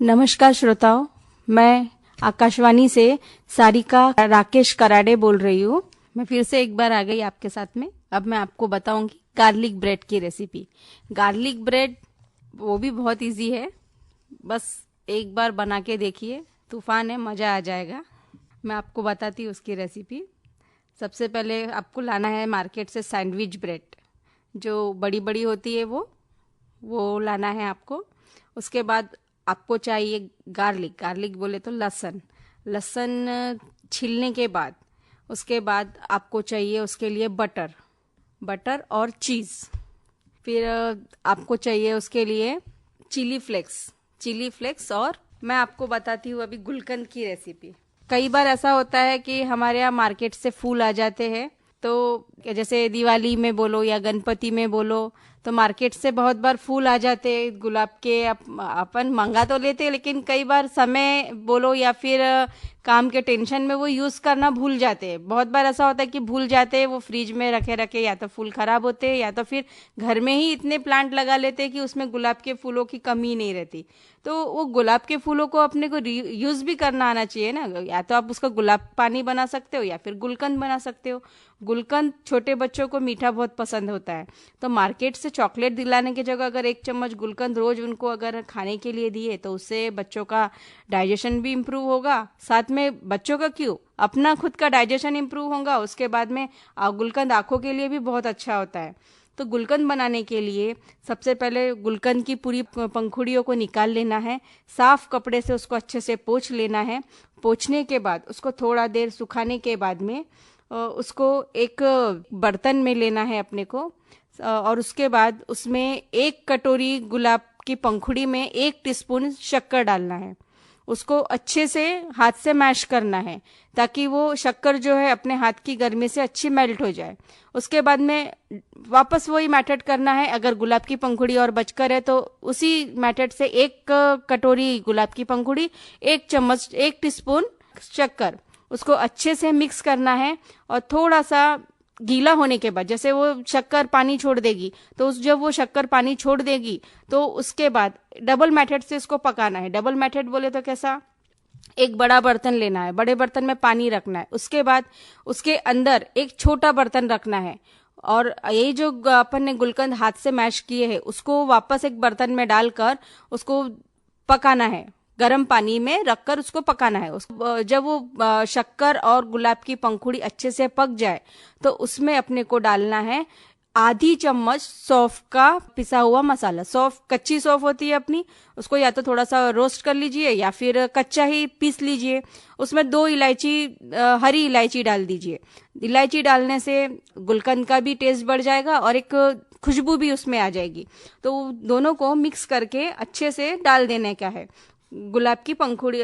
नमस्कार श्रोताओं, मैं आकाशवाणी से सारिका राकेश कराडे बोल रही हूँ। मैं फिर से एक बार आ गई आपके साथ में। अब मैं आपको बताऊंगी गार्लिक ब्रेड की रेसिपी। गार्लिक ब्रेड वो भी बहुत इजी है, बस एक बार बना के देखिए, तूफान है, मज़ा आ जाएगा। मैं आपको बताती हूँ उसकी रेसिपी। सबसे पहले आपको लाना है मार्केट से सैंडविच ब्रेड, जो बड़ी बड़ी होती है वो लाना है आपको। उसके बाद आपको चाहिए गार्लिक बोले तो लहसुन छीलने के बाद, उसके बाद आपको चाहिए उसके लिए बटर और चीज़। फिर आपको चाहिए उसके लिए चिली फ्लेक्स। और मैं आपको बताती हूँ अभी गुलकंद की रेसिपी। कई बार ऐसा होता है कि हमारे यहाँ मार्केट से फूल आ जाते हैं, तो जैसे दिवाली में बोलो या गणपति में बोलो, तो मार्केट से बहुत बार फूल आ जाते हैं गुलाब के। अपन मंगा तो लेते हैं, लेकिन कई बार समय बोलो या फिर काम के टेंशन में वो यूज़ करना भूल जाते हैं। बहुत बार ऐसा होता है कि भूल जाते हैं, वो फ्रिज में रखे या तो फूल खराब होते हैं या तो फिर घर में ही इतने प्लांट लगा लेते हैं कि उसमें गुलाब के फूलों की कमी नहीं रहती। तो वो गुलाब के फूलों को अपने को यूज़ भी करना आना चाहिए ना। या तो आप उसका गुलाब पानी बना सकते हो या फिर गुलकंद बना सकते हो। गुलकंद छोटे बच्चों को मीठा बहुत पसंद होता है, तो मार्केट से चॉकलेट दिलाने की जगह अगर 1 चम्मच गुलकंद रोज उनको अगर खाने के लिए दिए तो उससे बच्चों का डाइजेशन भी इम्प्रूव होगा। साथ में बच्चों का क्यों, अपना खुद का डाइजेशन इम्प्रूव होगा। उसके बाद में गुलकंद आँखों के लिए भी बहुत अच्छा होता है। तो गुलकंद बनाने के लिए सबसे पहले गुलकंद की पूरी पंखुड़ियों को निकाल लेना है। साफ कपड़े से उसको अच्छे से पोंछ लेना है। पोंछने के बाद उसको थोड़ा देर सुखाने के बाद में उसको एक बर्तन में लेना है अपने को। और उसके बाद उसमें 1 कटोरी गुलाब की पंखुड़ी में 1 टीस्पून शक्कर डालना है। उसको अच्छे से हाथ से मैश करना है ताकि वो शक्कर जो है अपने हाथ की गर्मी से अच्छी मेल्ट हो जाए। उसके बाद में वापस वही मेथड करना है। अगर गुलाब की पंखुड़ी और बचकर है तो उसी मेथड से 1 कटोरी गुलाब की पंखुड़ी, 1 चम्मच 1 टीस्पून शक्कर, उसको अच्छे से मिक्स करना है। और थोड़ा सा गीला होने के बाद, जैसे वो शक्कर पानी छोड़ देगी, तो जब वो शक्कर पानी छोड़ देगी तो उसके बाद डबल मेथड से इसको पकाना है। डबल मेथड बोले तो कैसा, एक बड़ा बर्तन लेना है, बड़े बर्तन में पानी रखना है। उसके बाद उसके अंदर एक छोटा बर्तन रखना है और ये जो अपन ने गुलकंद हाथ से मैश किए हैं उसको वापस एक बर्तन में डालकर उसको पकाना है। गर्म पानी में रखकर उसको पकाना है। जब वो शक्कर और गुलाब की पंखुड़ी अच्छे से पक जाए तो उसमें अपने को डालना है आधी चम्मच सौंफ का पिसा हुआ मसाला। सौंफ, कच्ची सौंफ होती है अपनी, उसको या तो थोड़ा सा रोस्ट कर लीजिए या फिर कच्चा ही पीस लीजिए। उसमें 2 इलायची, हरी इलायची डाल दीजिए। इलायची डालने से गुलकंद का भी टेस्ट बढ़ जाएगा और एक खुशबू भी उसमें आ जाएगी। तो दोनों को मिक्स करके अच्छे से डाल देने का है गुलाब की पंखुड़ी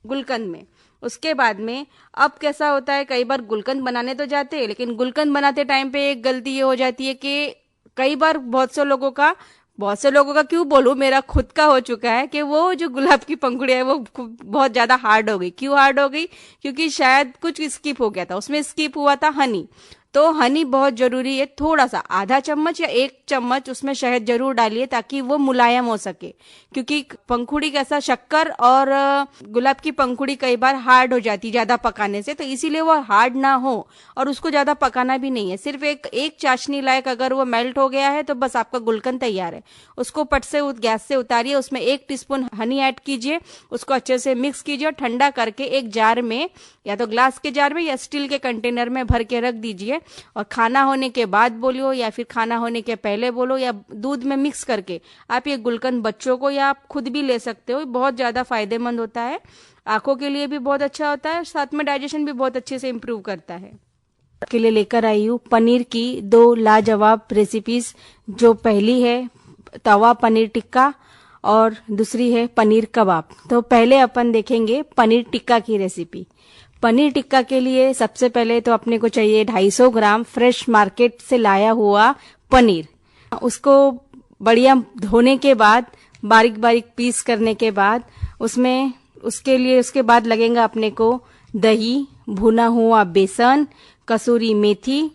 गुलकंद में। उसके बाद में अब कैसा होता है, कई बार गुलकंद बनाने तो जाते हैं, लेकिन गुलकंद बनाते टाइम पे एक गलती ये हो जाती है कि कई बार बहुत से लोगों का क्यों बोलूं, मेरा खुद का हो चुका है कि वो जो गुलाब की पंखुड़ी है वो बहुत ज्यादा हार्ड हो गई। क्यों हार्ड हो गई? क्योंकि शायद कुछ स्किप हो गया था, उसमें स्किप हुआ था हनी। तो हनी बहुत जरूरी है, थोड़ा सा आधा चम्मच या 1 चम्मच उसमें शहद जरूर डालिए ताकि वो मुलायम हो सके। क्योंकि पंखुड़ी कैसा, शक्कर और गुलाब की पंखुड़ी कई बार हार्ड हो जाती ज्यादा पकाने से, तो इसीलिए वो हार्ड ना हो और उसको ज्यादा पकाना भी नहीं है। सिर्फ एक चाशनी लायक अगर वो मेल्ट हो गया है तो बस आपका गुलकंद तैयार है। उसको पट से गैस से उतारिए, उसमें 1 टीस्पून हनी ऐड कीजिए, उसको अच्छे से मिक्स कीजिए और ठंडा करके एक जार में, या तो ग्लास के जार में या स्टील के कंटेनर में भर के रख दीजिए। और खाना होने के बाद बोलो या फिर खाना होने के पहले बोलो या दूध में मिक्स करके आप ये गुलकंद बच्चों को या आप खुद भी ले सकते हो। बहुत ज्यादा फायदेमंद होता है, आंखों के लिए भी बहुत अच्छा होता है, साथ में डाइजेशन भी बहुत अच्छे से इम्प्रूव करता है। के लिए लेकर आई हूँ पनीर की 2 लाजवाब रेसिपीज। जो पहली है तवा पनीर टिक्का और दूसरी है पनीर कबाब। तो पहले अपन देखेंगे पनीर टिक्का की रेसिपी। पनीर टिक्का के लिए सबसे पहले तो अपने को चाहिए 250 ग्राम फ्रेश मार्केट से लाया हुआ पनीर। उसको बढ़िया धोने के बाद बारीक बारीक पीस करने के बाद उसके बाद लगेगा अपने को दही, भुना हुआ बेसन, कसूरी मेथी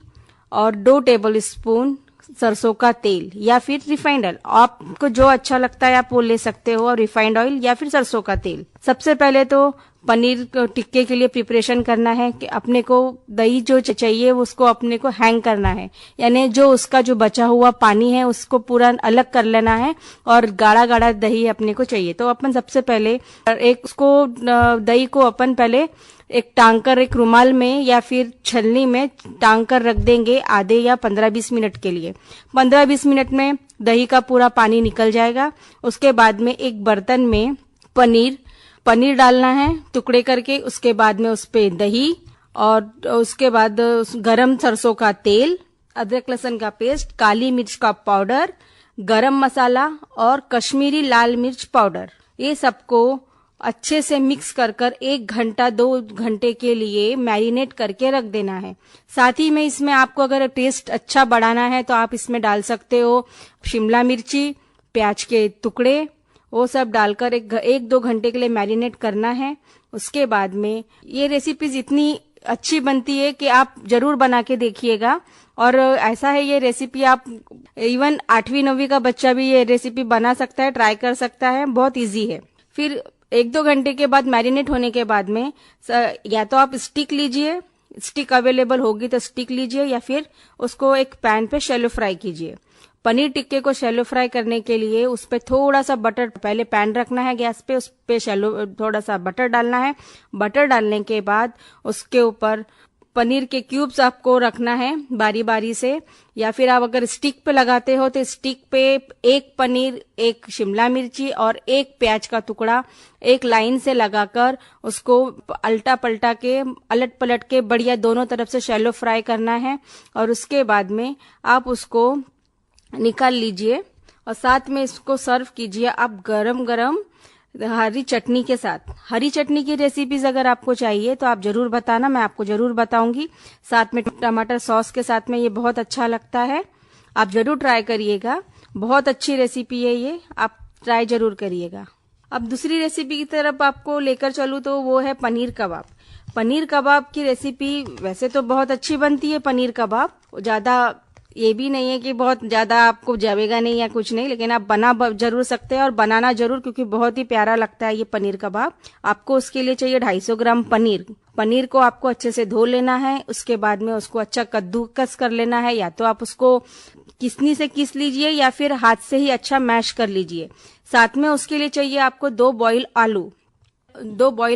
और 2 टेबलस्पून सरसों का तेल या फिर रिफाइंड ऑयल, आपको जो अच्छा लगता है आप वो ले सकते हो, और रिफाइंड ऑयल या फिर सरसों का तेल। सबसे पहले तो पनीर टिक्के के लिए प्रिपरेशन करना है कि अपने को दही जो चाहिए उसको अपने को हैंग करना है, यानी जो उसका जो बचा हुआ पानी है उसको पूरा अलग कर लेना है, और गाढ़ा गाढ़ा दही अपने को चाहिए। तो अपन सबसे पहले एक उसको दही को अपन पहले एक टांग कर, एक रुमाल में या फिर छलनी में टांग कर रख देंगे आधे या 15-20 मिनट के लिए। 15-20 मिनट में दही का पूरा पानी निकल जाएगा। उसके बाद में एक बर्तन में पनीर डालना है टुकड़े करके, उसके बाद में उस पे दही, और उसके बाद गरम सरसों का तेल, अदरक लहसुन का पेस्ट, काली मिर्च का पाउडर, गरम मसाला और कश्मीरी लाल मिर्च पाउडर, ये सबको अच्छे से मिक्स कर 1 घंटा 2 घंटे के लिए मैरिनेट करके रख देना है। साथ ही में इसमें आपको अगर टेस्ट अच्छा बढ़ाना है तो आप इसमें डाल सकते हो शिमला मिर्ची, प्याज के टुकड़े, वो सब डालकर 1-2 घंटे के लिए मैरिनेट करना है। उसके बाद में ये रेसिपीज इतनी अच्छी बनती है कि आप जरूर बना के देखिएगा। और ऐसा है ये रेसिपी आप इवन 8वीं-9वीं का बच्चा भी ये रेसिपी बना सकता है, ट्राई कर सकता है, बहुत इजी है। फिर 1-2 घंटे के बाद मैरिनेट होने के बाद में या तो आप स्टिक लीजिए, स्टिक अवेलेबल होगी तो स्टिक लीजिए, या फिर उसको एक पैन पे शैलो फ्राई कीजिए। पनीर टिक्के को शैलो फ्राई करने के लिए उस पे थोड़ा सा बटर, पहले पैन रखना है गैस पे, उस पे शैलो थोड़ा सा बटर डालना है। बटर डालने के बाद उसके ऊपर पनीर के क्यूब्स आपको रखना है बारी बारी से, या फिर आप अगर स्टिक पे लगाते हो तो स्टिक पे 1 पनीर, 1 शिमला मिर्ची और 1 प्याज का टुकड़ा एक लाइन से लगाकर उसको अल्टा पलटा के, अलट पलट के बढ़िया दोनों तरफ से शैलो फ्राई करना है। और उसके बाद में आप उसको निकाल लीजिए और साथ में इसको सर्व कीजिए आप गरम गरम हरी चटनी के साथ। हरी चटनी की रेसिपीज अगर आपको चाहिए तो आप जरूर बताना, मैं आपको जरूर बताऊंगी। साथ में टमाटर सॉस के साथ में ये बहुत अच्छा लगता है, आप जरूर ट्राई करिएगा। बहुत अच्छी रेसिपी है ये, आप ट्राई जरूर करिएगा। अब दूसरी रेसिपी की तरफ आपको लेकर चलूं तो वो है पनीर कबाब। पनीर कबाब की रेसिपी वैसे तो बहुत अच्छी बनती है पनीर कबाब, ज्यादा ये भी नहीं है कि बहुत ज्यादा आपको जावेगा नहीं या कुछ नहीं, लेकिन आप बना जरूर सकते हैं और बनाना जरूर, क्योंकि बहुत ही प्यारा लगता है ये पनीर कबाब। आपको उसके लिए चाहिए 250 ग्राम पनीर। पनीर को आपको अच्छे से धो लेना है, उसके बाद में उसको अच्छा कद्दूकस कर लेना है, या तो आप उसको किसनी से किस लीजिए या फिर हाथ से ही अच्छा मैश कर लीजिए। साथ में उसके लिए चाहिए आपको 2 बॉईल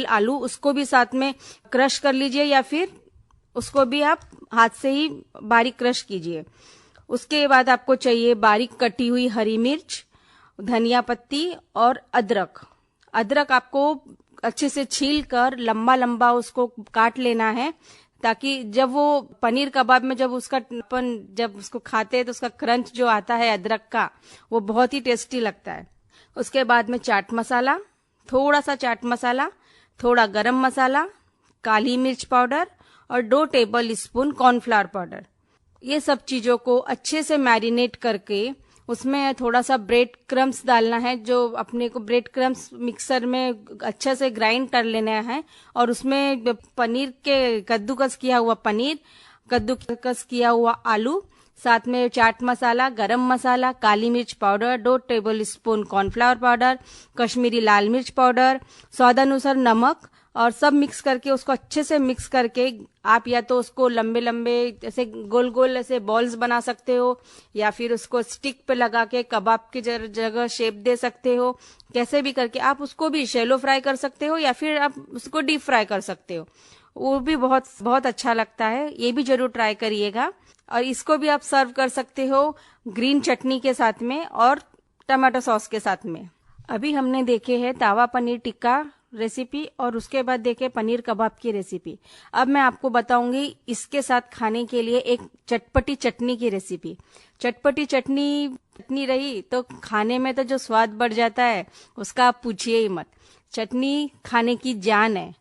आलू, उसको भी साथ में क्रश कर लीजिए, या फिर उसको भी आप हाथ से ही बारीक क्रश कीजिए। उसके बाद आपको चाहिए बारीक कटी हुई हरी मिर्च, धनिया पत्ती और अदरक आपको अच्छे से छील कर लंबा लंबा उसको काट लेना है, ताकि जब वो पनीर कबाब में जब उसको खाते हैं तो उसका क्रंच जो आता है अदरक का, वो बहुत ही टेस्टी लगता है। उसके बाद में चाट मसाला, थोड़ा गरम मसाला, काली मिर्च पाउडर और 2 टेबलस्पून कॉर्नफ्लावर पाउडर। ये सब चीजों को अच्छे से मैरिनेट करके उसमें थोड़ा सा ब्रेड क्रम्स डालना है, जो अपने को ब्रेड क्रम्स मिक्सर में अच्छे से ग्राइंड कर लेना है, और उसमें पनीर के कद्दूकस किया हुआ आलू, साथ में चाट मसाला, गरम मसाला, काली मिर्च powder, 2 tablespoon cornflour powder, Kashmiri लाल मिर्च पाउडर, स्वादानुसार नमक, और सब मिक्स करके उसको अच्छे से मिक्स करके आप या तो उसको लंबे लंबे ऐसे गोल गोल ऐसे बॉल्स बना सकते हो, या फिर उसको स्टिक पे लगा के कबाब की जगह शेप दे सकते हो। कैसे भी करके आप उसको भी शैलो फ्राई कर सकते हो, या फिर आप उसको डीप फ्राई कर सकते हो, वो भी बहुत बहुत अच्छा लगता है। ये भी जरूर ट्राई करिएगा। और इसको भी आप सर्व कर सकते हो ग्रीन चटनी के साथ में और टमाटो सॉस के साथ में। अभी हमने देखे है तावा पनीर टिक्का रेसिपी, और उसके बाद देखे पनीर कबाब की रेसिपी। अब मैं आपको बताऊंगी इसके साथ खाने के लिए एक चटपटी चटनी की रेसिपी। चटपटी चटनी रही तो खाने में तो जो स्वाद बढ़ जाता है उसका आप पूछिए ही मत। चटनी खाने की जान है।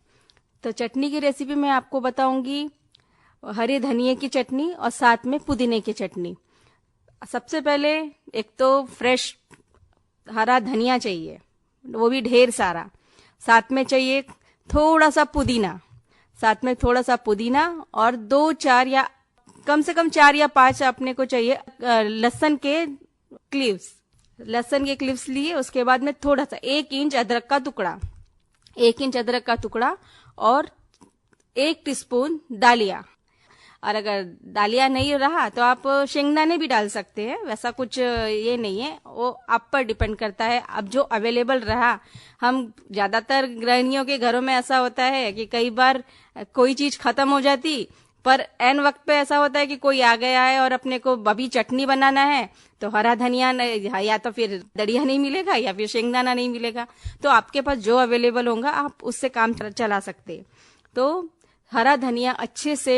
तो चटनी की रेसिपी मैं आपको बताऊंगी हरे धनिये की चटनी और साथ में पुदीने की चटनी। सबसे पहले एक तो फ्रेश हरा धनिया चाहिए, वो भी ढेर सारा। साथ में चाहिए थोड़ा सा पुदीना, साथ में थोड़ा सा पुदीना और 2-4 या कम से कम 4 या 5 अपने को चाहिए लहसुन के क्लिव्स। लहसुन के क्लिव्स लिए, उसके बाद में थोड़ा सा 1 इंच अदरक का टुकड़ा, 1 इंच अदरक का टुकड़ा और 1 टीस्पून दालिया। और अगर दालिया नहीं रहा तो आप शेंगदाने भी डाल सकते हैं, वैसा कुछ ये नहीं है, वो आप पर डिपेंड करता है। अब जो अवेलेबल रहा, हम ज्यादातर गृहिणियों के घरों में ऐसा होता है कि कई बार कोई चीज खत्म हो जाती, पर एन वक्त पे ऐसा होता है कि कोई आ गया है और अपने को अभी चटनी बनाना है, तो हरा धनिया या तो फिर दड़िया नहीं मिलेगा या फिर शेंगदाना नहीं मिलेगा, तो आपके पास जो अवेलेबल होगा आप उससे काम चला सकते। तो हरा धनिया अच्छे से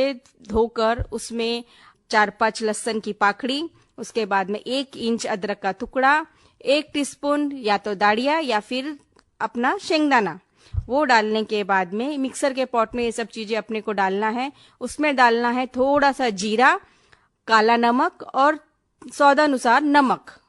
धोकर उसमें 4-5 लहसुन की पाकड़ी, उसके बाद में 1 इंच अदरक का टुकड़ा, 1 टीस्पून या तो दाड़िया या फिर अपना शेंगदाना, वो डालने के बाद में मिक्सर के पॉट में ये सब चीजें अपने को डालना है। उसमें डालना है थोड़ा सा जीरा, काला नमक और स्वादानुसार नमक।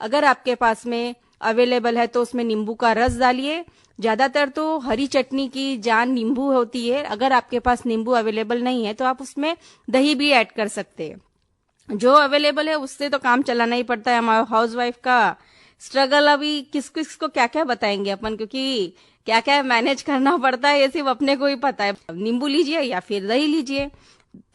अगर आपके पास में अवेलेबल है तो उसमें नींबू का रस डालिए। ज्यादातर तो हरी चटनी की जान नींबू होती है, अगर आपके पास नींबू अवेलेबल नहीं है तो आप उसमें दही भी ऐड कर सकते हैं। जो अवेलेबल है उससे तो काम चलाना ही पड़ता है। हमारे हाउसवाइफ का स्ट्रगल अभी किस किस को क्या क्या बताएंगे अपन, क्योंकि क्या क्या मैनेज करना पड़ता है ये सिर्फ अपने को ही पता है। नींबू लीजिए या फिर दही लीजिए,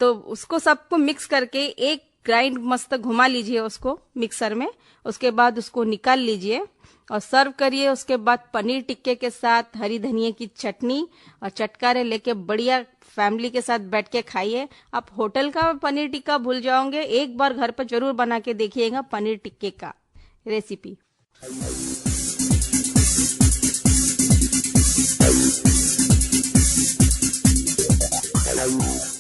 तो उसको सबको मिक्स करके एक ग्राइंड मस्त घुमा लीजिए उसको मिक्सर में। उसके बाद उसको निकाल लीजिए और सर्व करिए। उसके बाद पनीर टिक्के के साथ हरी धनिया की चटनी और चटकारे लेके बढ़िया फैमिली के साथ बैठ के खाइए। आप होटल का पनीर टिक्का भूल जाओगे, एक बार घर पर जरूर बना के देखिएगा पनीर टिक्के का रेसिपी। Hello.